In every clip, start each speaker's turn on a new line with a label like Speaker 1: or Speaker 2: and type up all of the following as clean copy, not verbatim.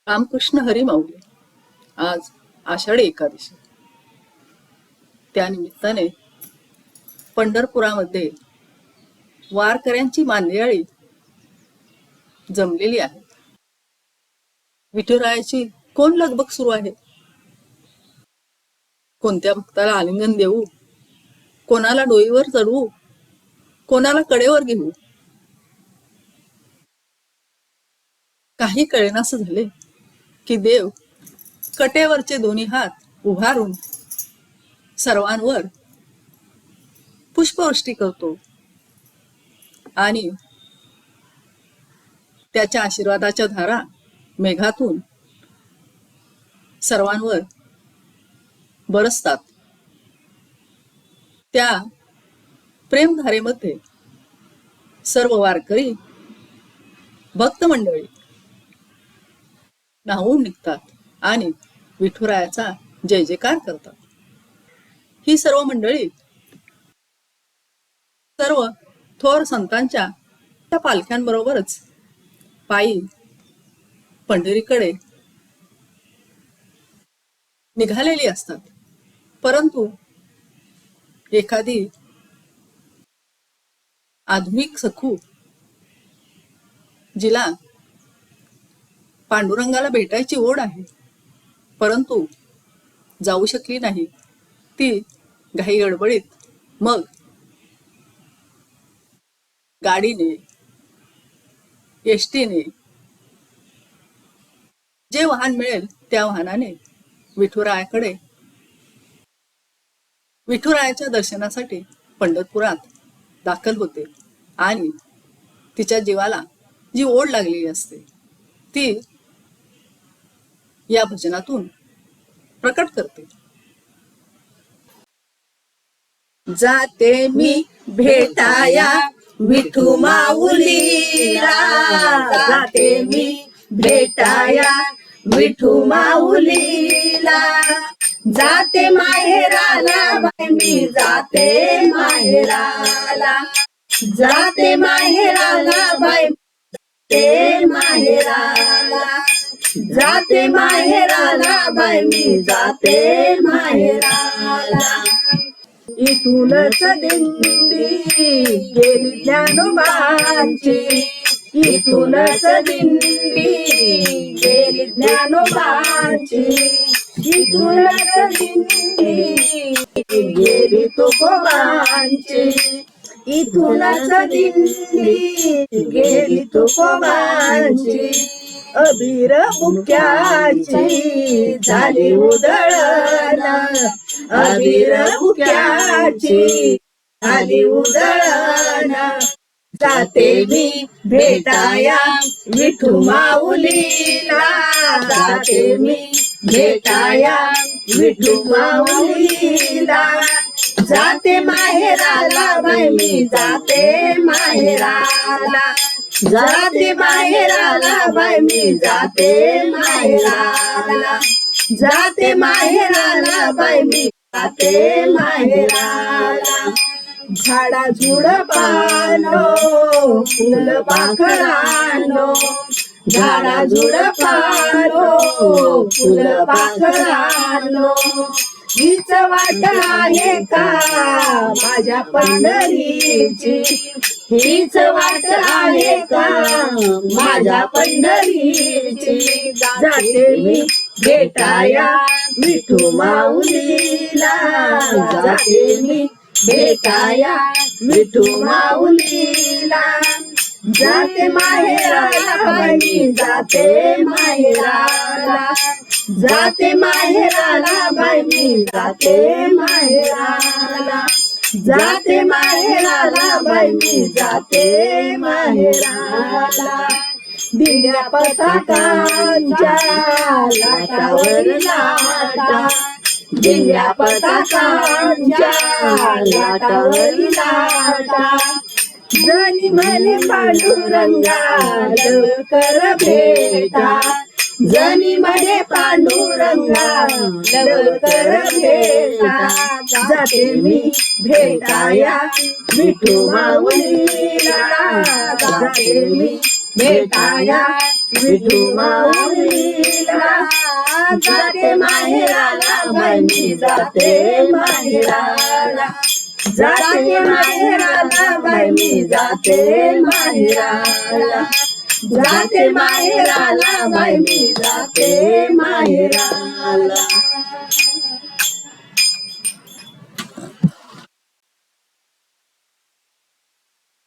Speaker 1: रामकृष्ण हरी माऊली. आज आषाढी एकादशी. त्यानिमित्ताने पंढरपुरामध्ये वारकऱ्यांची मांदियाळी जमलेली आहे. विठुरायाची कोण लगबग सुरू आहे. कोणत्या भक्ताला आलिंगन देऊ, कोणाला डोईवर चढवू, कोणाला कडेवर घेऊ, काही कळेनासे झाले की देव कटेवरचे दोन्ही हात उभारून सर्वांवर पुष्पवृष्टी करतो आणि त्याच्या आशीर्वादाच्या धारा मेघातून सर्वांवर बरसतात. त्या प्रेमधारेमध्ये सर्व वारकरी भक्त मंडळी न्हावून निघतात आणि विठुरायाचा जय जयकार करतात. ही सर्व मंडळी सर्व थोर संतांच्या त्या पालख्यांबरोबरच पायी पंढरीकडे निघालेली असतात. परंतु एखादी आधुनिक सखू जिला पांडुरंगाला भेटायची ओढ आहे परंतु जाऊ शकली नाही, ती घाई गडबडीत मग गाडीने एसटीने जे वाहन मिळेल त्या वाहनाने विठुरायाच्या दर्शनासाठी पंढरपुरात दाखल होते आणि तिच्या जीवाला जी ओढ लागलेली असते ती या भजनातून प्रकट करते.
Speaker 2: जाते मी भेटाया विठू माऊलीला, जाते मी भेटाया विठू माऊलीला, जाते माहेराला बाई मी जाते माहेराला, जाते माहेराला बाई ते माहेराला, जाते माहेराला बाई मी जाते माहेराला. इथूनच दिंडी गेली ज्ञानोबांची, इथूनच दिंडी गेली ज्ञानोबांची, इथूनच दिंडी गेली तुकोबांची, इथूनच दिंडी गेली तुकोबांची. अबीर बुक्याची झाली उधळण, अबीर बुक्याची झाली उधळण, जाते मी भेटाया विठू माऊलीला, जाते मी भेटाया विठू माऊलीला, जाते माहेराला बाई मी जाते माहेराला, जाते माहेराला बाई मी जाते माहेराला, जाते माहेराला बाई मी जाते माहेराला. झाडा झुडपानो फुल पाखरानो, झाडा झुडपानो फुल पाखरानो, हीच वाट आहे का माझ्या पंढरीची, हीच वाट आहे का माझ्या पंढरीची. जाते मी भेटाया विठू माऊलीला, जाते मी भेटाया विठू माऊलीला, जाते माहेराला बाई मी जाते माहेराला, जाते माहेराला बाई मी जाते माहेराला, जाते माहेराला बाई मी जाते माहेराला. दिल्या पताकांच्या लाटावर लाटा, दिल्या पताकांच्या लाटावर लाटा, जणी म्हणे पांडुरंगा लवकर भेटा, जणी म्हणे पांडुरंगा लवकर भेटा, जाते मी भेटाया विठू माऊलीला, जाते मी भेटाया विठू माऊलीला जाते माहेराला बाई मी जाते माहेराला जाते माहेराला बाई मी जाते माहेराला जाते माहेराला बाई मी जाते माहेराला.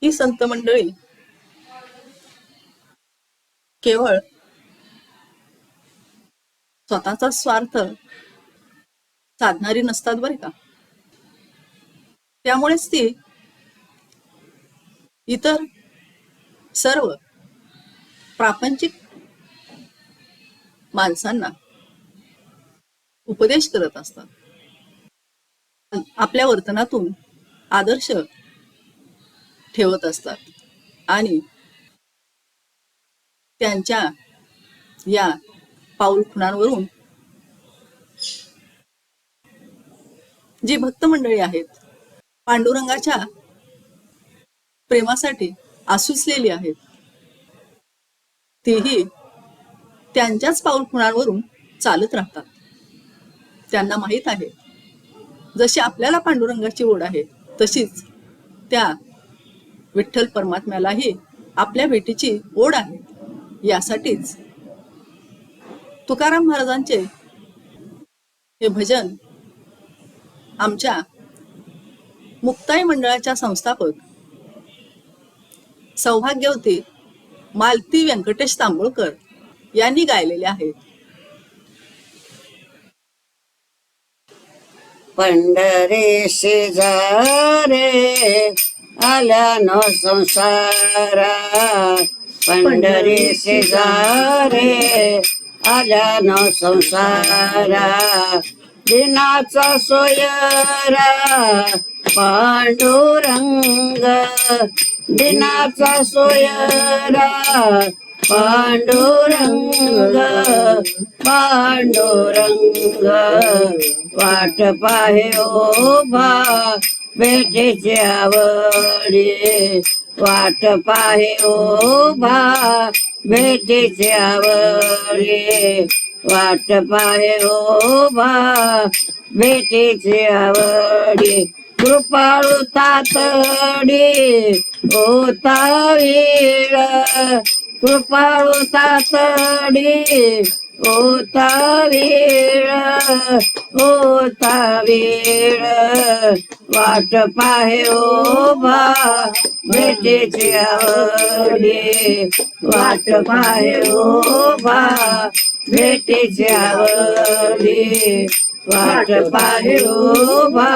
Speaker 1: ही संत मंडळी केवळ स्वतःचा स्वार्थ साधणारी नसतात बरे का. त्यामुळेच ती इतर सर्व प्रापंचिक माणसांना उपदेश करत असतात. आपल्या वर्तनातून आदर्श ठेवत असतात आणि त्यांच्या या पाऊल खुणांवरून जी भक्त मंडळी आहेत पांडुरंगाच्या प्रेमासाठी आसुसलेली आहेत, तीही त्यांच्याच पाऊल खुणांवरून चालत राहतात. त्यांना माहित आहे जशी आपल्याला पांडुरंगाची ओढ आहे तशीच त्या विठ्ठल परमात्म्यालाही आपल्या भेटीची ओढ आहे. यासाठीच तुकाराम महाराजांचे हे भजन आमच्या मुक्ताई मंडळाच्या संस्थापक सौभाग्यवती मालती व्यंकटेश तांबोळकर यांनी गायलेले आहेत.
Speaker 2: पंढरीशी जा रे आल्यानो संसारा पंढरीशी जा रे आल्यानो संसारा दिनाचा सोयरा पांडुरंग दिनाचा सोयरा पांडुरंग पांडुरंग वाट पाहे ओभा भेटीची आवडी वाट पाहे ओभा भेटीची आवडी वाट पाहे ओभा भेटीची आवडी कृपाळू तातडी होता वेळ कृपाळू तातडी होता वेळ वाट पाहे ओभा भेटीची आवडी वाट पाहे ओभा भेटीची आवडी वाट पाहे ओभा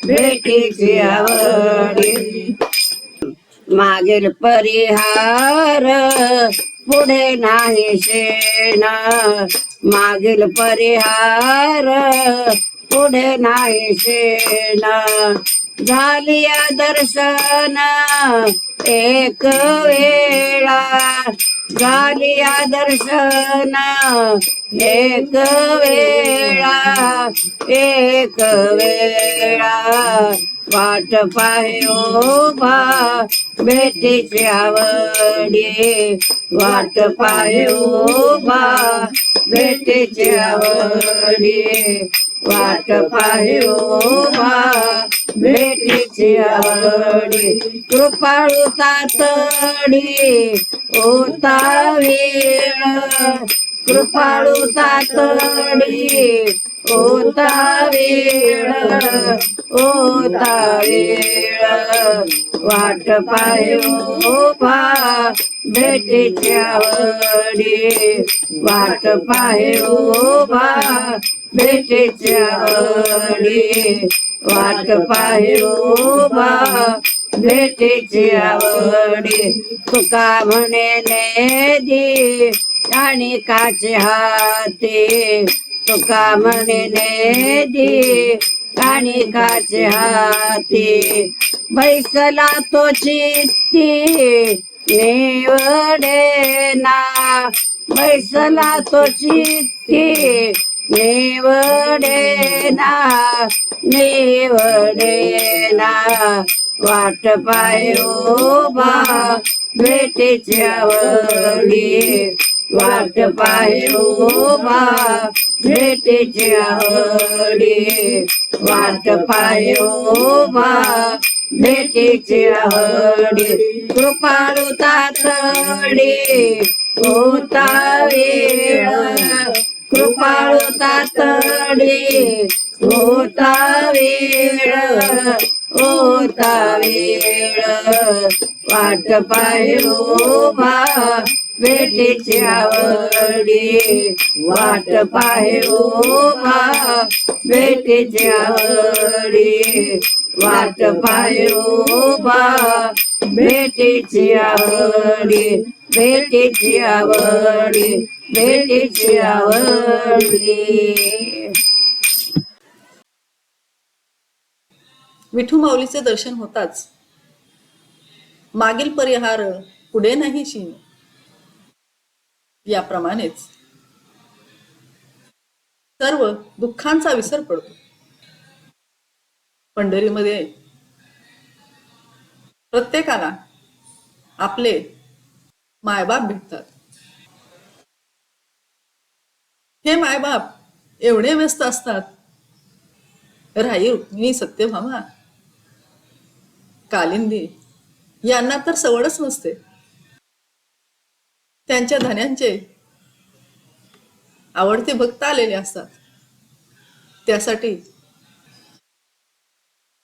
Speaker 2: भेटीची आवडी मागील परिहार पुढे नाही शेण मागील परिहार पुढे नाही शेण झाली दर्शन एक वेळा झाली दर्शन एक वेळा वाट पाहे ओभा भेटीची आवडी वाट पाहे ओभा भेटीची आवडी वाट पाहे ओभा भेटीची आवडी कृपाळू तातडी होता वेळ कृपाळू तातडी होता वेळ वाट पाहे ओभा भेटीची आवडी वाट पाहे ओभा भेटीची आवडी वाट पाहे ओभा भेटीची आवडी तुका म्हणे नेदी आणि काचे हाती तुका म्हणे नेदी आणि काचे हाती बैसला तो चित्ती निवडेना बैसला तो चित्ती निवडेना वाट पाहे ओभा भेटीची आवडी वाट पाहे उभा भेटीची आवडी वाट पाहे उभा भेटीची आवडी कृपाळू तातडी होता वेळ कृपाळू तातडी होता वेळ वाट पाहे उभा भेटीची आवडी वाट पाहे उभा भेटीची आवडी वाट पाहे उभा भेटीची आवडी भेटीची आवडी भेटीची आवडी.
Speaker 1: विठू माऊलीचे दर्शन होताच मागील परिहार पुढे नाही शीन. याप्रमाणेच सर्व दुःखांचा विसर पडतो. पंढरीमध्ये प्रत्येकाला आपले मायबाप भेटतात. हे मायबाप एवढे व्यस्त असतात. राई रुक्मिणी सत्यभामा कालिंदी यांना तर सवडच नसते. त्यांच्या धन्यांचे आवडते भक्त आलेले असतात. त्यासाठी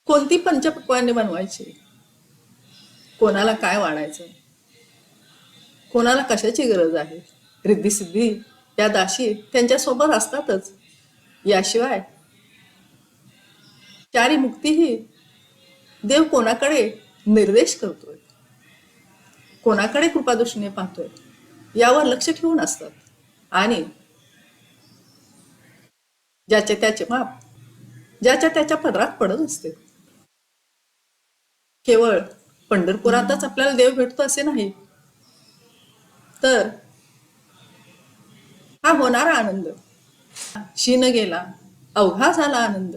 Speaker 1: कोणती पंचपक्वान्ने बनवायची, कोणाला काय वाढायचं, कोणाला कशाची गरज आहे, रिद्धी सिद्धी या दाशी त्यांच्या सोबत असतातच. याशिवाय चारी मुक्तीही देव कोणाकडे निर्देश करतोय, कोणाकडे कृपादृष्टीने पाहतोय यावर लक्ष ठेवून असतात. आणि ज्याचे त्याचे माप ज्याच्या त्याच्या पदरात पडत असते. केवळ पंढरपुरातच आपल्याला देव भेटतो असे नाही, तर हा होणारा आनंद शीन गेला अवघा झाला आनंद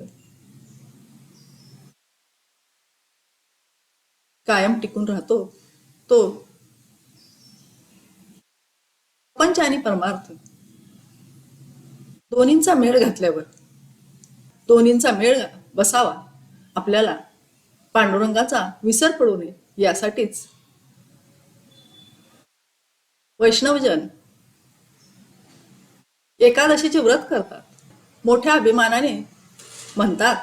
Speaker 1: कायम टिकून राहतो. तो पंच आणि परमार्थ दोन्हींचा मेळ घातल्यावर, दोन्हींचा मेळ बसावा, आपल्याला पांडुरंगाचा विसर पडू नये यासाठीच वैष्णवजन एकादशीचे व्रत करतात. मोठ्या अभिमानाने म्हणतात,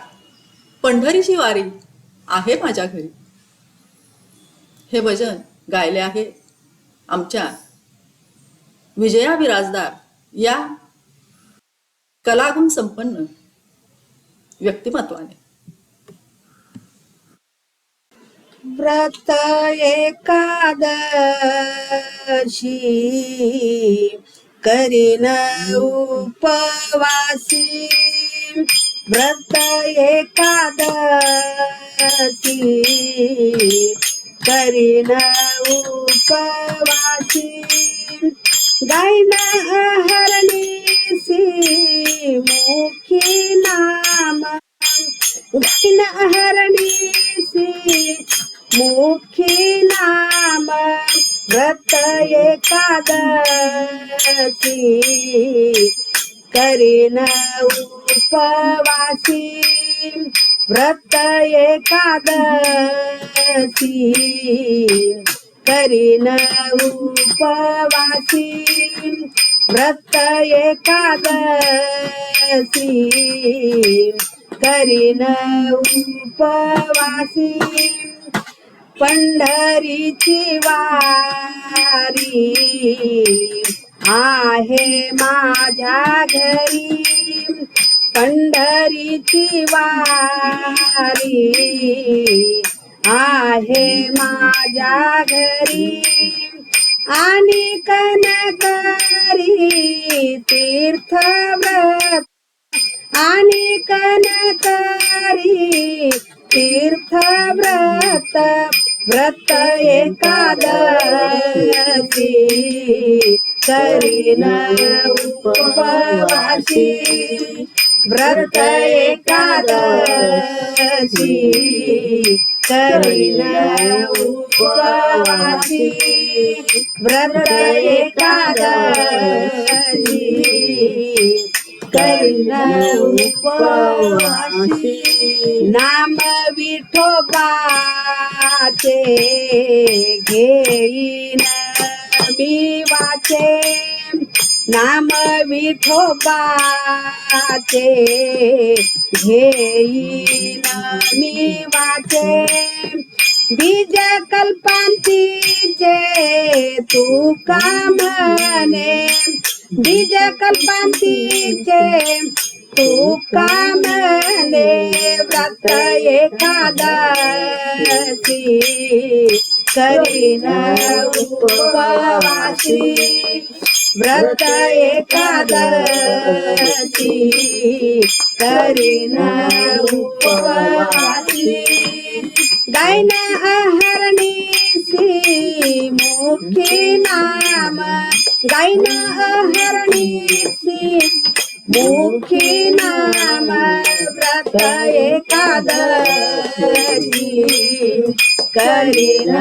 Speaker 1: पंढरीची वारी आहे माझ्या घरी. हे भजन गायले आहे आमच्या विजया बिराजदार या कलागुण संपन्न व्यक्तिमत्वाने.
Speaker 2: व्रत एकादशी करीन उपवासी व्रत एकादशी करीन उपवासी गायन हरणीसी मुखी नाम गायन हरणीसी मुखी नाम व्रत एकादशी करीन उपवासी व्रत एकादशी करीन उपवासी व्रत एकादशी करीन उपवासी पंढरीची वारी आहे माझ्या घरी पंढरीची वारी आहे माझ्या घरी आणि कनकरी तीर्थव्रत आणि कनकरी तीर्थव्रत व्रत एकादशी करीन उपवासी व्रत एकादशी करीन उपवासी उपवासी व्रत एकादशी करीन उपवासी नाम विठोबाचे घेईन मी वाचे नाम विठोबाचे घेईन मी वाचे बीज कल्पांतीचे तू कामने बीज कल्पांतीचे तू कामने व्रत एकादशी करीन उपवासी व्रत एकादशी करीन उपवासी गायन अहरणीसी मुखी नाम गायन अहरणीसी मुखी नाम व्रत एकादशी करीन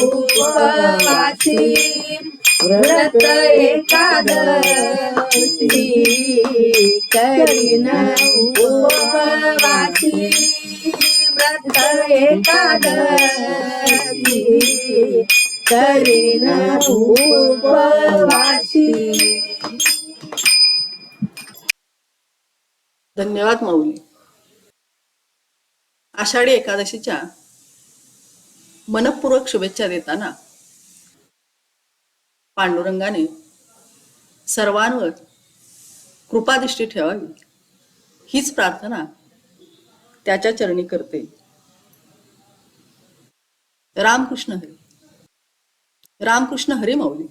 Speaker 2: उपवासी व्रत एकादशी करीन उपवासी व्रत एकादशी करीन उपवासी.
Speaker 1: धन्यवाद माऊली. आषाढी एकादशीच्या मनपूर्वक शुभेच्छा देताना पांडुरंगाने सर्वांवर कृपादृष्टी ठेवावी हीच प्रार्थना त्याच्या चरणी करते. रामकृष्ण हरी. रामकृष्ण हरी माऊली.